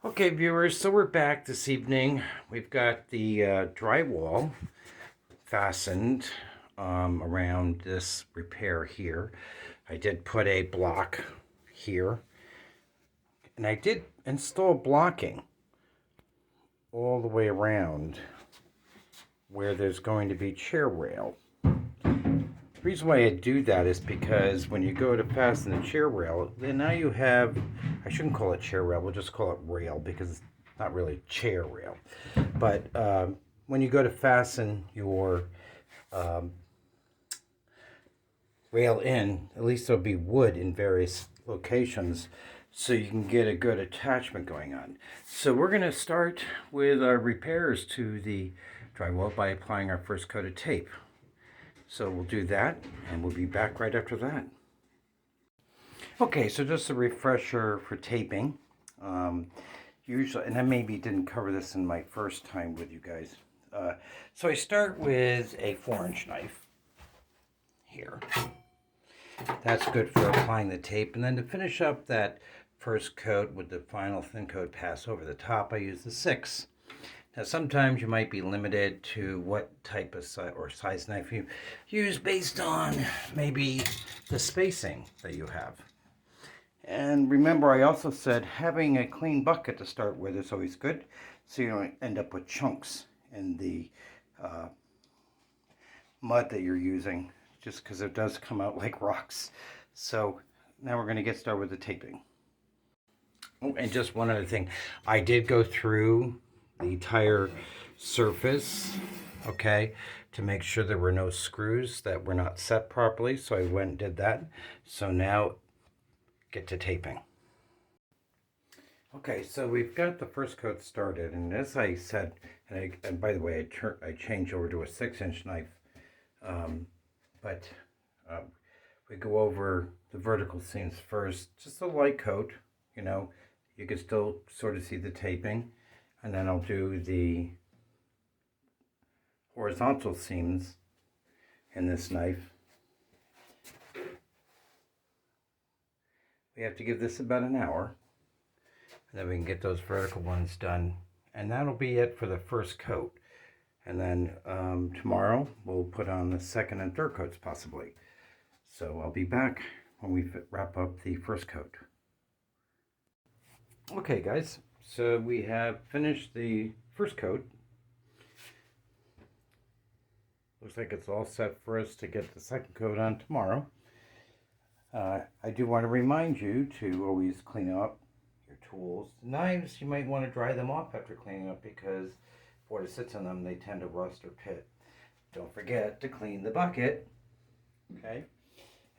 Okay, viewers, so we're back this evening. We've got the drywall fastened around this repair here. I did put a block here, and I did install blocking all the way around where there's going to be chair rail. The reason why I do that is because when you go to fasten the chair rail, then now you have, I shouldn't call it chair rail, we'll just call it rail because it's not really chair rail. But when you go to fasten your rail in, at least there'll be wood in various locations so you can get a good attachment going on. So we're going to start with our repairs to the drywall by applying our first coat of tape. So we'll do that, and we'll be back right after that. Okay, so just a refresher for taping. Usually, and I maybe didn't cover this in my first time with you guys. So I start with a 4-inch knife here. That's good for applying the tape. And then to finish up that first coat with the final thin coat pass over the top, I use the 6. Now, sometimes you might be limited to what type of size knife you use based on maybe the spacing that you have. And remember, I also said having a clean bucket to start with is always good, so you don't end up with chunks in the mud that you're using, just because it does come out like rocks. So now we're going to get started with the taping. Oh, and just one other thing, I did go through the entire surface, okay, to make sure there were no screws that were not set properly. So I went and did that. So now get to taping. Okay, so we've got the first coat started, and as I said, and by the way, I changed over to a 6-inch knife, but we go over the vertical seams first, just a light coat, you know, you can still sort of see the taping. And then I'll do the horizontal seams in this knife. We have to give this about an hour, and then we can get those vertical ones done. And that'll be it for the first coat. And then tomorrow we'll put on the second and third coats possibly. So I'll be back when we wrap up the first coat. Okay, guys. So we have finished the first coat. Looks like it's all set for us to get the second coat on tomorrow. I do want to remind you to always clean up your tools. Knives, you might want to dry them off after cleaning up because if water sits on them, they tend to rust or pit. Don't forget to clean the bucket. Okay.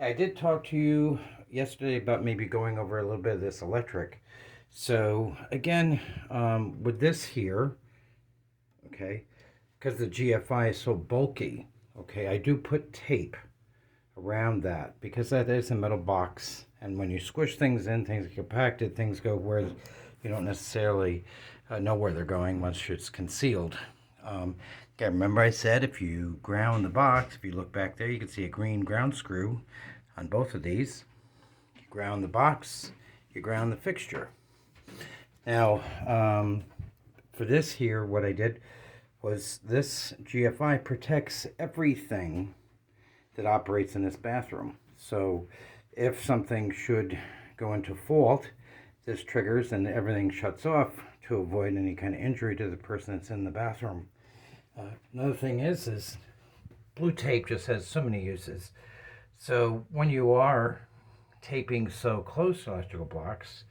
I did talk to you yesterday about maybe going over a little bit of this electric. So again, with this here, okay, because the GFI is so bulky, okay, I do put tape around that because that is a metal box, and when you squish things in, things get compacted, things go where you don't necessarily know where they're going once it's concealed. Again, remember I said if you ground the box, if you look back there, you can see a green ground screw on both of these. You ground the box, you ground the fixture. Now, for this here, what I did was this GFI protects everything that operates in this bathroom. So if something should go into fault, this triggers and everything shuts off to avoid any kind of injury to the person that's in the bathroom. Another thing is blue tape just has so many uses. So when you are taping so close to electrical blocks,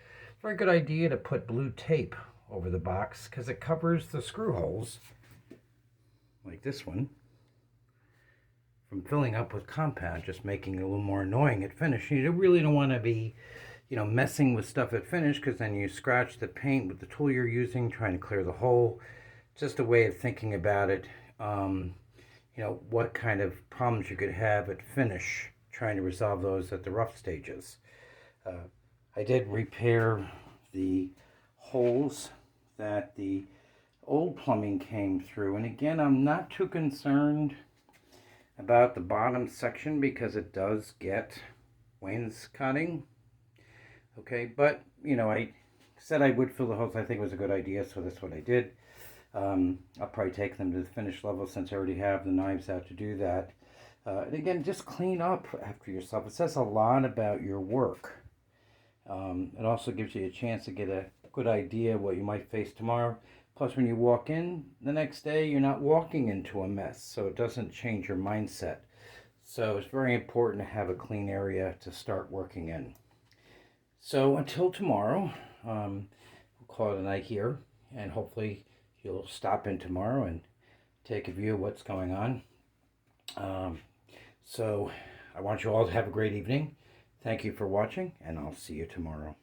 very good idea to put blue tape over the box because it covers the screw holes, like this one, from filling up with compound, just making it a little more annoying at finish. You really don't want to be, messing with stuff at finish because then you scratch the paint with the tool you're using, trying to clear the hole. Just a way of thinking about it, what kind of problems you could have at finish, trying to resolve those at the rough stages. I did repair the holes that the old plumbing came through. And again, I'm not too concerned about the bottom section because it does get wainscoting. Okay, but, I said I would fill the holes. I think it was a good idea, so that's what I did. I'll probably take them to the finish level since I already have the knives out to do that. And again, just clean up after yourself. It says a lot about your work. It also gives you a chance to get a good idea of what you might face tomorrow. Plus, when you walk in the next day, you're not walking into a mess, so it doesn't change your mindset. So it's very important to have a clean area to start working in. So until tomorrow, we'll call it a night here, and hopefully you'll stop in tomorrow and take a view of what's going on. So I want you all to have a great evening. Thank you for watching, and I'll see you tomorrow.